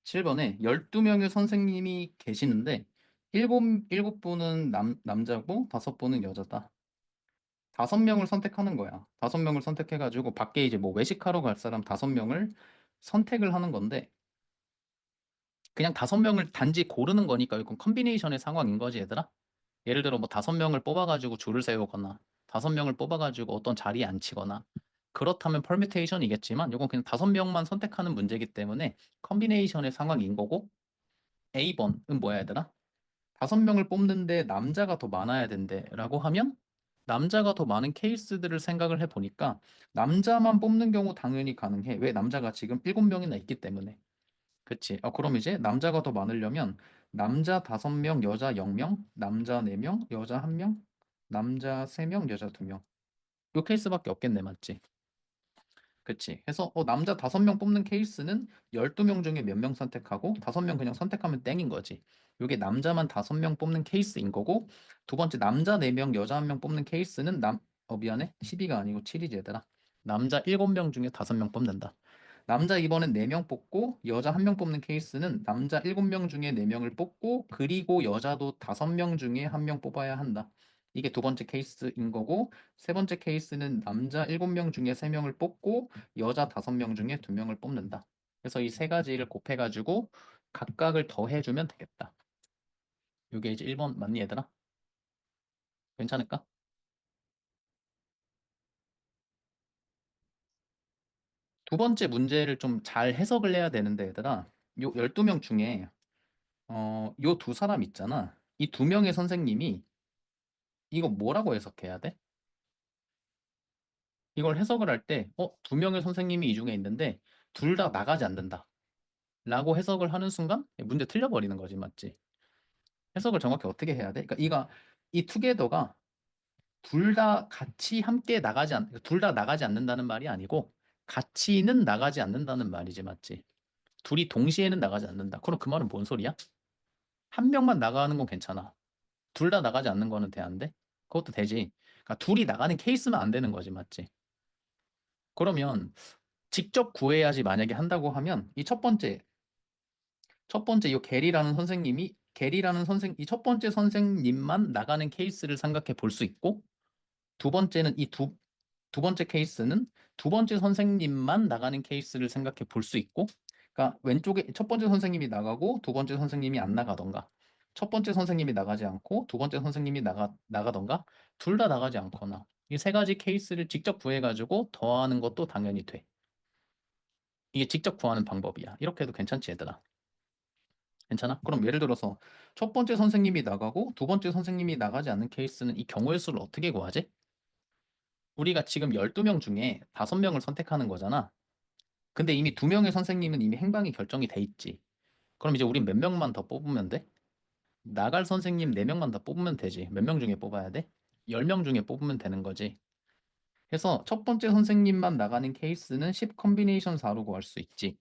7번에 12명의 선생님이 계시는데 7분은 남자고 5분은 여자다. 5명을 선택하는 거야. 5명을 선택해가지고 밖에 이제 뭐 외식하러 갈 사람 5명을 선택을 하는 건데 그냥 5명을 단지 고르는 거니까 이건 컨비네이션의 상황인 거지, 얘들아. 예를 들어 뭐 5명을 뽑아가지고 줄을 세우거나 5명을 뽑아가지고 어떤 자리에 앉히거나 그렇다면 퍼뮤테이션이겠지만 이건 그냥 5명만 선택하는 문제이기 때문에 컨비네이션의 상황인 거고 A번은 뭐야, 얘들아? 5명을 뽑는데 남자가 더 많아야 된대라고 하면 남자가 더 많은 케이스들을 생각을 해보니까 남자만 뽑는 경우 당연히 가능해. 왜? 남자가 지금 7명이나 있기 때문에. 그치? 그럼 이제 남자가 더 많으려면 남자 5명, 여자 0명, 남자 4명, 여자 1명, 남자 3명, 여자 2명. 요 케이스밖에 없겠네, 맞지? 그치? 해서 남자 5명 뽑는 케이스는 12명 중에 몇 명 선택하고 5명 그냥 선택하면 땡인 거지. 요게 남자만 5명 뽑는 케이스인 거고 두 번째 남자 4명, 여자 1명 뽑는 케이스는 미안해. 12가 아니고 7이지 얘들아. 남자 7명 중에 5명 뽑는다. 남자 이번엔 4명 뽑고 여자 1명 뽑는 케이스는 남자 7명 중에 4명을 뽑고 그리고 여자도 5명 중에 1명 뽑아야 한다. 이게 두 번째 케이스인 거고 세 번째 케이스는 남자 7명 중에 3명을 뽑고 여자 5명 중에 2명을 뽑는다. 그래서 이 세 가지를 곱해가지고 각각을 더해주면 되겠다. 이게 이제 1번 맞니 얘들아? 괜찮을까? 두 번째 문제를 좀 잘 해석을 해야 되는데 얘들아 요 12명 중에 요 두 사람 있잖아. 이 두 명의 선생님이 이거 뭐라고 해석해야 돼? 이걸 해석을 할 때, 두 명의 선생님이 이 중에 있는데 둘 다 나가지 않는다. 라고 해석을 하는 순간 문제 틀려버리는 거지, 맞지? 해석을 정확히 어떻게 해야 돼? 그러니까 이 투게더가 둘 다 같이 함께 둘 다 나가지 않는다는 말이 아니고 같이는 나가지 않는다는 말이지, 맞지? 둘이 동시에는 나가지 않는다. 그럼 그 말은 뭔 소리야? 한 명만 나가는 건 괜찮아. 둘 다 나가지 않는 거는 돼, 안 돼? 그것도 되지. 그러니까 둘이 나가는 케이스면 안 되는 거지, 맞지? 그러면 직접 구해야지 만약에 한다고 하면 첫 번째 이 게리라는 이 첫 번째 선생님만 나가는 케이스를 생각해 볼 수 있고 두 번째는 두 번째 케이스는 두 번째 선생님만 나가는 케이스를 생각해 볼 수 있고 그러니까 왼쪽에 첫 번째 선생님이 나가고 두 번째 선생님이 안 나가던가 첫 번째 선생님이 나가지 않고 두 번째 선생님이 나가던가 둘 다 나가지 않거나 이 세 가지 케이스를 직접 구해가지고 더하는 것도 당연히 돼. 이게 직접 구하는 방법이야. 이렇게 해도 괜찮지, 얘들아? 괜찮아? 그럼 예를 들어서 첫 번째 선생님이 나가고 두 번째 선생님이 나가지 않는 케이스는 이 경우의 수를 어떻게 구하지? 우리가 지금 12명 중에 5명을 선택하는 거잖아. 근데 이미 2명의 선생님은 이미 행방이 결정이 돼 있지. 그럼 이제 우린 몇 명만 더 뽑으면 돼? 나갈 선생님 4명만 더 뽑으면 되지. 몇 명 중에 뽑아야 돼? 10명 중에 뽑으면 되는 거지. 그래서 첫 번째 선생님만 나가는 케이스는 10 컨비네이션 4로 구할 수 있지.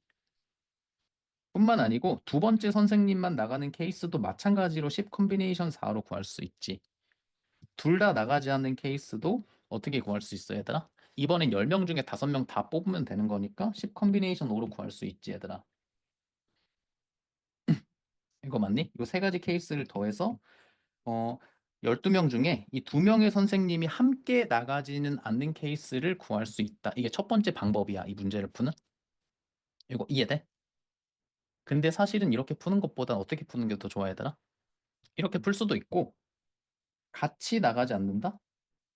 뿐만 아니고 두 번째 선생님만 나가는 케이스도 마찬가지로 10 컨비네이션 4로 구할 수 있지. 둘 다 나가지 않는 케이스도 어떻게 구할 수 있어, 얘들아? 이번엔 10명 중에 5명 다 뽑으면 되는 거니까 10 컨비네이션 5로 구할 수 있지, 얘들아. 이거 맞니? 이 세 가지 케이스를 더해서 어 12명 중에 이 2명의 선생님이 함께 나가지는 않는 케이스를 구할 수 있다. 이게 첫 번째 방법이야, 이 문제를 푸는. 이거 이해돼? 근데 사실은 이렇게 푸는 것보다 어떻게 푸는 게 더 좋아, 얘들아? 이렇게 풀 수도 있고 같이 나가지 않는다?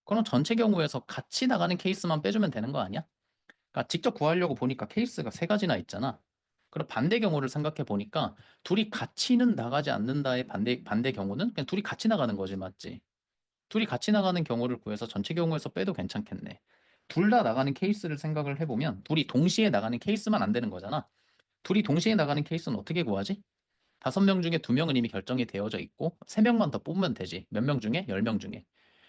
그럼 전체 경우에서 같이 나가는 케이스만 빼주면 되는 거 아니야? 그러니까 직접 구하려고 보니까 케이스가 세 가지나 있잖아. 그럼 반대 경우를 생각해 보니까 둘이 같이는 나가지 않는다의 반대 경우는 그냥 둘이 같이 나가는 거지, 맞지? 둘이 같이 나가는 경우를 구해서 전체 경우에서 빼도 괜찮겠네. 둘 다 나가는 케이스를 생각을 해보면 둘이 동시에 나가는 케이스만 안 되는 거잖아. 둘이 동시에 나가는 케이스는 어떻게 구하지? 5명 중에 2명은 이미 결정이 되어져 있고 3명만 더 뽑으면 되지. 몇 명 중에? 10명 중에.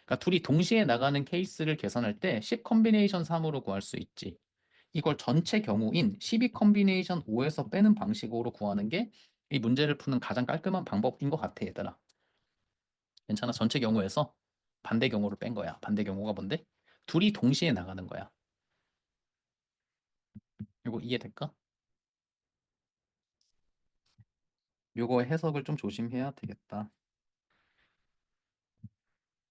그러니까 둘이 동시에 나가는 케이스를 계산할 때 10 컨비네이션 3으로 구할 수 있지. 이걸 전체 경우인 12 컨비네이션 5에서 빼는 방식으로 구하는 게 이 문제를 푸는 가장 깔끔한 방법인 것 같아, 얘들아. 괜찮아? 전체 경우에서 반대 경우를 뺀 거야. 반대 경우가 뭔데? 둘이 동시에 나가는 거야. 이거 이해될까? 요거 해석을 좀 조심해야 되겠다.